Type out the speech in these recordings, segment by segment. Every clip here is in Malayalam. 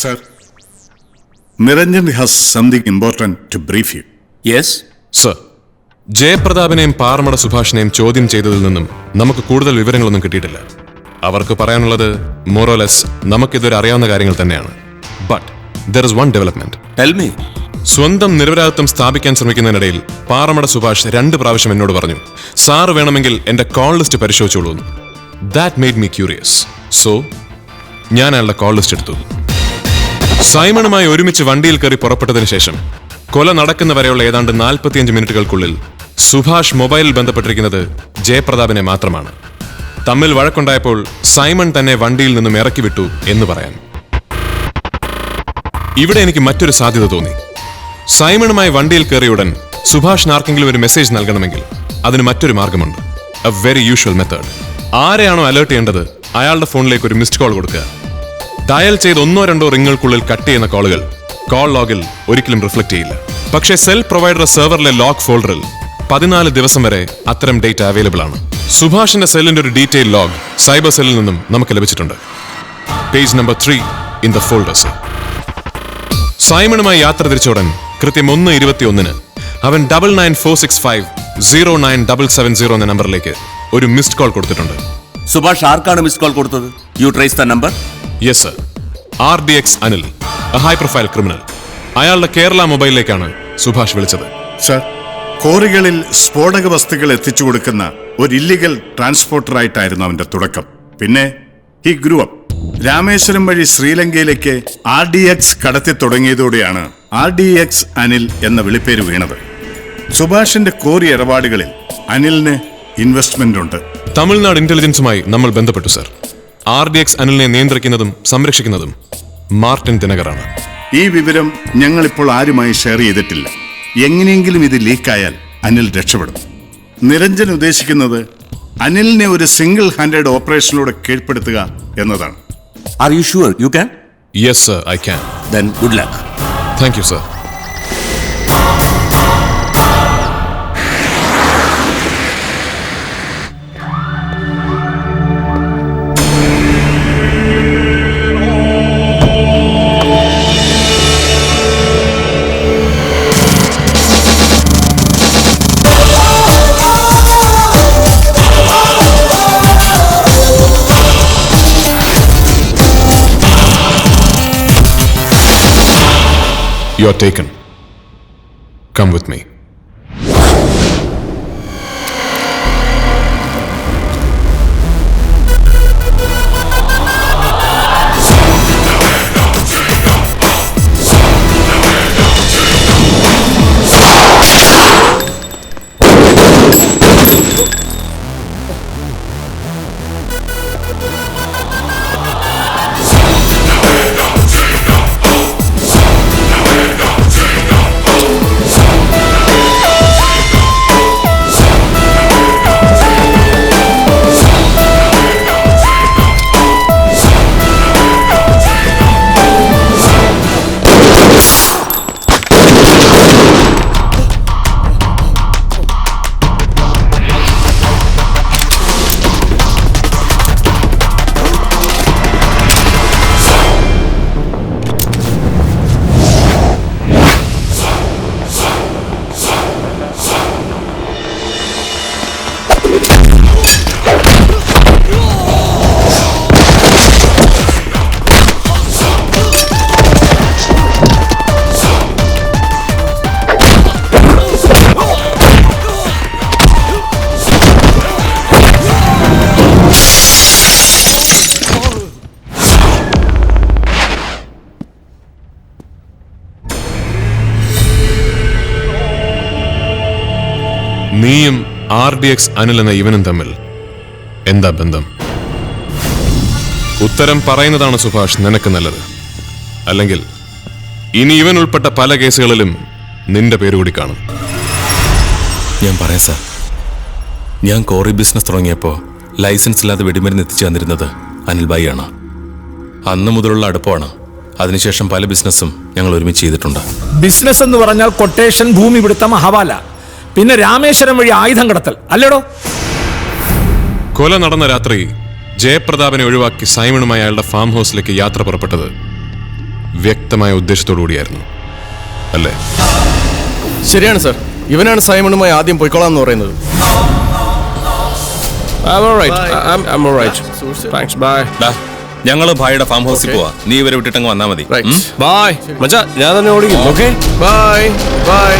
Sir, Niranjan has something important to brief you. Yes sir, ജയപ്രതാപിനെയും പാറമട സുഭാഷിനെയും ചോദ്യം ചെയ്തതിൽ നിന്നും നമുക്ക് കൂടുതൽ വിവരങ്ങളൊന്നും കിട്ടിയിട്ടില്ല. അവർക്ക് പറയാനുള്ളത് മോറോലെസ് നമുക്കിതുവരെ അറിയാവുന്ന കാര്യങ്ങൾ തന്നെയാണ്. But there is one development. Tell me. സ്വന്തം നിരപരാധിത്വം സ്ഥാപിക്കാൻ ശ്രമിക്കുന്നതിനിടയിൽ പാറമട സുഭാഷ് 2 പ്രാവശ്യം എന്നോട് പറഞ്ഞു, സാർ വേണമെങ്കിൽ എന്റെ കോൾ ലിസ്റ്റ് പരിശോധിച്ചോളൂ. That made me curious. So ഞാൻ അയാളുടെ കോൾ ലിസ്റ്റ് എടുത്തു. സൈമണുമായി ഒരുമിച്ച് വണ്ടിയിൽ കയറി പുറപ്പെട്ടതിന് ശേഷം കൊല നടക്കുന്നവരെയുള്ള ഏതാണ്ട് 45 മിനിറ്റുകൾക്കുള്ളിൽ സുഭാഷ് മൊബൈലിൽ ബന്ധപ്പെട്ടിരിക്കുന്നത് ജയപ്രതാപിനെ മാത്രമാണ്. തമ്മിൽ വഴക്കുണ്ടായപ്പോൾ സൈമൺ തന്നെ വണ്ടിയിൽ നിന്നും ഇറക്കി വിട്ടു എന്ന് പറയാൻ. ഇവിടെ എനിക്ക് മറ്റൊരു സാധ്യത തോന്നി. സൈമണുമായി വണ്ടിയിൽ കയറിയുടൻ സുഭാഷിന് ആർക്കെങ്കിലും ഒരു മെസ്സേജ് നൽകണമെങ്കിൽ അതിന് മറ്റൊരു മാർഗമുണ്ട്. A very usual method. ആരെയാണോ അലേർട്ട് ചെയ്യേണ്ടത് അയാളുടെ ഫോണിലേക്ക് ഒരു മിസ്ഡ് കോൾ കൊടുക്കുക. ഡയൽ ചെയ്ത് 1-2 റിങ്ങുകൾക്കുള്ളിൽ കട്ട് ചെയ്യുന്ന കോളുകൾ കോൾ ലോഗിൽ ഒരിക്കലും റിഫ്ലക്ട് ചെയ്യില്ല. പക്ഷേ സെൽ പ്രൊവൈഡർ സെർവറിലെ ലോഗ് ഫോൾഡറിൽ 14 ദിവസം വരെ അത്തരം ഡേറ്റ അവൈലബിൾ ആണ്. സുഭാഷിന്റെ സെല്ലിന്റെ ഒരു ഡീറ്റെയിൽ ലോഗ് സൈബർ സെല്ലിൽ നിന്നും നമുക്ക് ലഭിച്ചിട്ടുണ്ട്. Page number 3 in the folders. സൈമണുമായി യാത്ര തിരിച്ചോടൻ കൃത്യം 1:21 അവൻ 9946509770 എന്ന നമ്പറിലേക്ക് ഒരു മിസ്ഡ് കോൾ കൊടുത്തിട്ടുണ്ട്. സുഭാഷ് ആർക്കാണ് മിസ് കോൾ കൊടുത്തത്? You trace the number? Yes sir. RDX Anil, a high profile criminal. അയാളുടെ കേരള മൊബൈലിലേക്കാണ് സുഭാഷ് വിളിച്ചത്. സർ, കോറികളിൽ സ്ഫോടക വസ്തുക്കൾ എത്തിച്ചു കൊടുക്കുന്ന ഒരു ഇല്ലീഗൽ ട്രാൻസ്പോർട്ടറായിട്ടായിരുന്നു അവന്റെ തുടക്കം. പിന്നെ ഈ ഗ്രൂപ്പ് രാമേശ്വരം വഴി ശ്രീലങ്കയിലേക്ക് RDX കടത്തി തുടങ്ങിയതോടെയാണ് RDX അനിൽ എന്ന വിളിപ്പേര് വീണത്. സുഭാഷിന്റെ കോറി ഇടപാടുകളിൽ അനിലിന് ഇൻവെസ്റ്റ്മെന്റ് ഉണ്ട്. തമിഴ്നാട് ഇന്റലിജൻസുമായി നമ്മൾ ബന്ധപ്പെട്ടു സർ. RDX അനിലിനെ നിയന്ത്രിക്കുന്നതും സംരക്ഷിക്കുന്നതും മാർട്ടിൻ ദിനകറാണ്. ഈ വിവരം ഞങ്ങളിപ്പോൾ ആരുമായി ഷെയർ ചെയ്തിട്ടില്ല. എങ്ങനെയെങ്കിലും ഇത് ലീക്കായാൽ അനിൽ രക്ഷപ്പെടും. നിരഞ്ജൻ ഉദ്ദേശിക്കുന്നത് അനിലിനെ ഒരു സിംഗിൾ ഹാൻഡഡ് ഓപ്പറേഷനിലൂടെ കീഴ്പ്പെടുത്തുക എന്നതാണ്. Are you sure you can? Yes sir, I can. Then good luck. Thank you sir. You are taken. Come with me. നീയും RDX അനിൽ എന്ന ഇവനും തമ്മിൽ എന്താ ബന്ധം? ഉത്തരം പറയുന്നതാണ് സുഭാഷ് നിനക്ക് നല്ലത്. അല്ലെങ്കിൽ ഇനി ഇവൻ ഉൾപ്പെട്ട പല കേസുകളിലും നിന്റെ പേര് കൂടി കാണും. ഞാൻ പറയാം സാർ, ഞാൻ കോറി ബിസിനസ് തുടങ്ങിയപ്പോൾ ലൈസൻസ് ഇല്ലാതെ വെടിമരുന്ന് എത്തിച്ചു തന്നിരുന്നത് അനിൽ ഭായി ആണ്. അന്ന് മുതലുള്ള അടുപ്പമാണ്. അതിനുശേഷം പല ബിസിനസ്സും ഞങ്ങൾ ഒരുമിച്ച് ചെയ്തിട്ടുണ്ട്. ബിസിനസ് എന്ന് പറഞ്ഞാൽ കൊട്ടേഷൻ, ഭൂമി പിടുത്തം, ഹവാല, പിന്നെ രാമേശ്വരം വഴി ആയുധം കടത്തൽ അല്ലേടോ? കൊല നടന്ന രാത്രി ജയപ്രതാപിനെ ഒഴിവാക്കി സൈമണുമായി അയാളുടെ ഫാം ഹൗസിലേക്ക് യാത്ര പുറപ്പെട്ടത് വ്യക്തമായ ഉദ്ദേശത്തോടു കൂടിയായിരുന്നു, അല്ലേ? ശരിയാണ് സർ. ഇവനാണ് സൈമണുമായി ആദ്യം പോയിക്കോളാം എന്ന് പറയുന്നത്. ഞങ്ങള് ഭായിയുടെ ഫാം ഹൗസിൽ പോവാ. നീ ഇവരെ വിട്ടിട്ടങ്ങ് വന്നാ മതി. ബൈ മച്ചാ, ഞാൻ തന്നെ ഓടിക്കും. Okay, bye bye.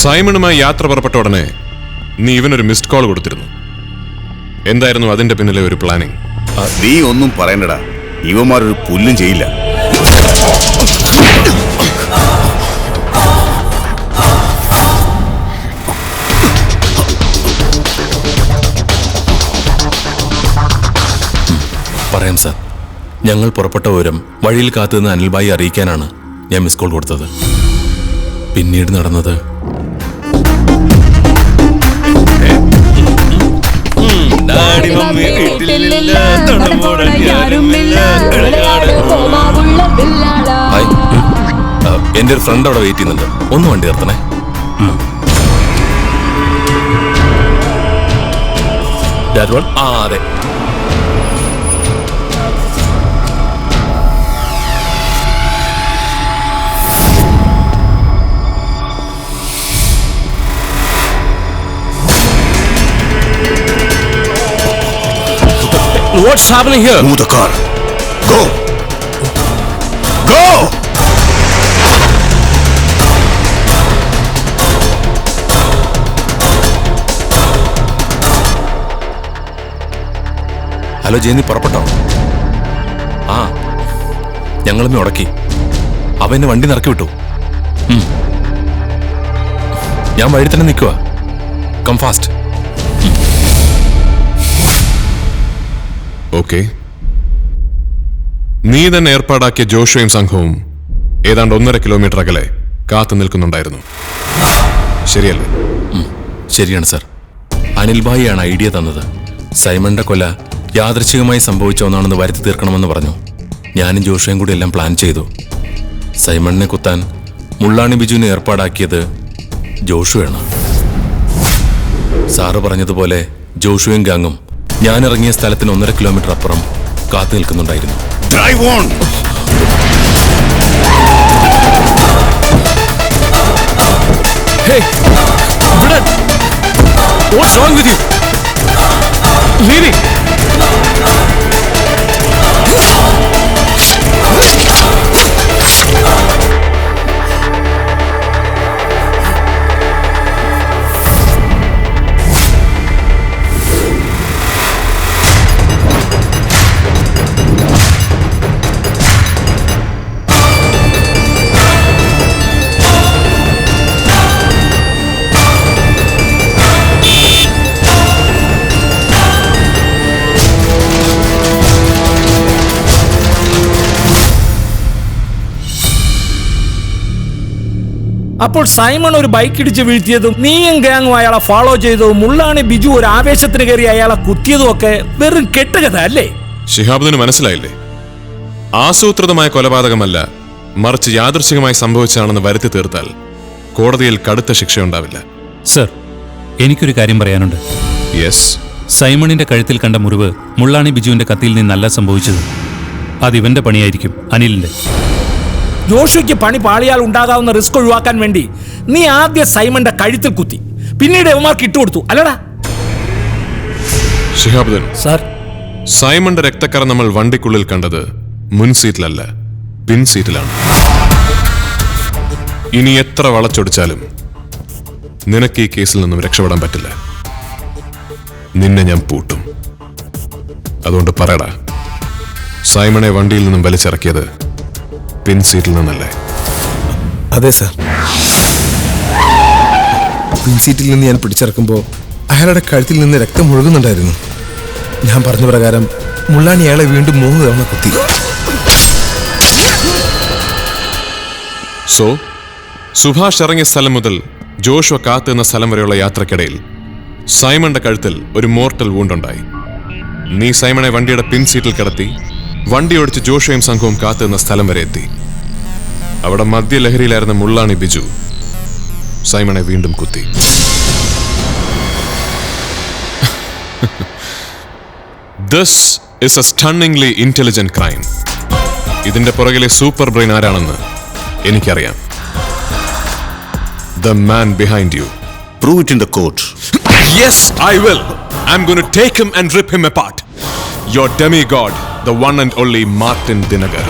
സൈമണുമായി യാത്ര പുറപ്പെട്ട ഉടനെ നീ ഇവനൊരു മിസ്ഡ് കോൾ കൊടുത്തിരുന്നു. എന്തായിരുന്നു അതിന്റെ പിന്നിലെ ഒരു പ്ലാനിങ്? നീ ഒന്നും പറയണ്ടടാ, ഇവന്മാരൊരു പുല്ലും ചെയ്യില്ല. പറയാം സാർ. ഞങ്ങൾ പുറപ്പെട്ട വിവരം വഴിയിൽ കാത്തുനിന്ന് അനിൽബായി അറിയിക്കാനാണ് ഞാൻ മിസ് കോൾ കൊടുത്തത്. പിന്നീട് നടന്നത് എന്റെ ഒരു ഫ്രണ്ട് അവിടെ വെയിറ്റ് ചെയ്യുന്നുണ്ട്. ഒന്ന് വണ്ടി നിർത്തണേ. ആ അതെ. What's happening here? Move the car. Go. Go. Hello Jay, നീ പുറപ്പെട്ടോ? ആ, ഞങ്ങളൊന്ന് ഉടക്കി. അവനെ വണ്ടി നിറക്കി വിട്ടു. ഞാൻ വഴി തന്നെ നിൽക്കുക. Come fast. ഓക്കെ. നീ തന്നെ ഏർപ്പാടാക്കിയ ജോഷുവയും സംഘവും ഏതാണ്ട് 1.5 കിലോമീറ്റർ അകലെ കാത്തു നിൽക്കുന്നുണ്ടായിരുന്നു, ശരിയല്ലേ? ശരിയാണ് സർ. അനിൽഭായിയാണ് ഐഡിയ തന്നത്. സൈമണിന്റെ കൊല യാദൃച്ഛികമായി സംഭവിച്ച ഒന്നാണെന്ന് വരുത്തി തീർക്കണമെന്ന് പറഞ്ഞു. ഞാനും ജോഷുവും കൂടി എല്ലാം പ്ലാൻ ചെയ്തു. സൈമണിനെ കുത്താൻ മുള്ളാണി ബിജുവിനെ ഏർപ്പാടാക്കിയത് ജോഷുവാണ്. സാറ് പറഞ്ഞതുപോലെ ജോഷുവും ഗാങ്ങും ഞാൻ ഇറങ്ങിയ സ്ഥലത്തിന് 1.5 കിലോമീറ്റർ അപ്പുറം കാത്തു നിൽക്കുന്നുണ്ടായിരുന്നു. Drive on. Hey, Brian, what's wrong with you? Leaving. അപ്പോൾ സൈമൺ ഒരു ബൈക്ക് ഇടിച്ച് വീഴ്ത്തിയതും നീയും ഗാങ്ങും അയാളെ ഫോളോ ചെയ്തതും മുള്ളാണി ബിജു ഒരു ആവേശത്തിന് കയറി അയാളെ കുത്തിയതും ഒക്കെ വെറും കെട്ടുകഥ അല്ലേ? ശിഹാബുദ്ദീന് മനസ്സിലായില്ലേ? ആസൂത്രിതമായ കൊലപാതകമല്ല, മറിച്ച് യാദൃശ്ചികമായി സംഭവിച്ചതാണെന്ന് വരുത്തി തീർത്താൽ കോടതിയിൽ കടുത്ത ശിക്ഷയുണ്ടാവില്ല. സർ, എനിക്കൊരു കാര്യം പറയാനുണ്ട്. യെസ്. സൈമണിന്റെ കഴുത്തിൽ കണ്ട മുറിവ് മുള്ളാണി ബിജുവിന്റെ കത്തിയിൽ നിന്നല്ല സംഭവിച്ചത്. അതിവന്റെ പണിയായിരിക്കും, അനിലിന്റെ. ജോഷുയ്ക്ക് പണി പാളിയാൽ ഉണ്ടാകാവുന്ന റിസ്ക് ഒഴിവാക്കാൻ വേണ്ടി നീ ആദ്യം സൈമന്റെ കഴുത്തിൽ കുത്തി, പിന്നീട് യവന്മാർക്ക് ഇട്ടുകൊടുത്തു, അല്ലടാ? ശിഹാബുദ്ദീൻ സാർ, സൈമന്റെ രക്തക്കറ നമ്മൾ വണ്ടിക്കുള്ളിൽ കണ്ടത് മുൻ സീറ്റിലല്ല, പിൻ സീറ്റിലാണ്. ഇനി എത്ര വളച്ചൊടിച്ചാലും നിനക്ക് ഈ കേസിൽ നിന്നും രക്ഷപ്പെടാൻ പറ്റില്ല. നിന്നെ ഞാൻ പൂട്ടും. അതുകൊണ്ട് പറയടാ, സൈമണെ വണ്ടിയിൽ നിന്നും വലിച്ചിറക്കിയത് പിൻ സീറ്റിൽ നിന്നല്ലേ? അതെ സാർ. പിൻ സീറ്റിൽ നിന്ന് ഞാൻ പിടിച്ചിറക്കുമ്പോൾ അയാളുടെ കഴുത്തിൽ നിന്ന് രക്തം ഒഴുകുന്നുണ്ടായിരുന്നു. ഞാൻ പറഞ്ഞ പ്രകാരം മുള്ളാണി അയാളെ വീണ്ടും 3 തവണ കുത്തി. സോ സുഭാഷ് ഇറങ്ങിയ സ്ഥലം മുതൽ ജോഷുവ കാത്തുനിന്ന സ്ഥലം വരെയുള്ള യാത്രക്കിടയിൽ സൈമന്റെ കഴുത്തിൽ ഒരു മോർട്ടൽ വൂണ്ടുണ്ടായി. നീ സൈമണെ വണ്ടിയുടെ പിൻ സീറ്റിൽ കിടത്തി വണ്ടി ഓടിച്ച് ജോഷുവയും സംഘവും കാത്തുനിന്ന സ്ഥലം വരെ എത്തി. അവിടെ മദ്യലഹരിയിലായിരുന്ന മുള്ളാണി ബിജു സൈമണെ വീണ്ടും കുത്തി. This is a stunningly intelligent crime. ഇതിന്റെ പുറകിലെ സൂപ്പർ ബ്രെയിൻ ആരാണെന്ന് എനിക്കറിയാം. The man behind you. Prove it in the court. Yes, I will. I'm going to take him and rip him apart. Your demigod, the one and only Martin Dinagar.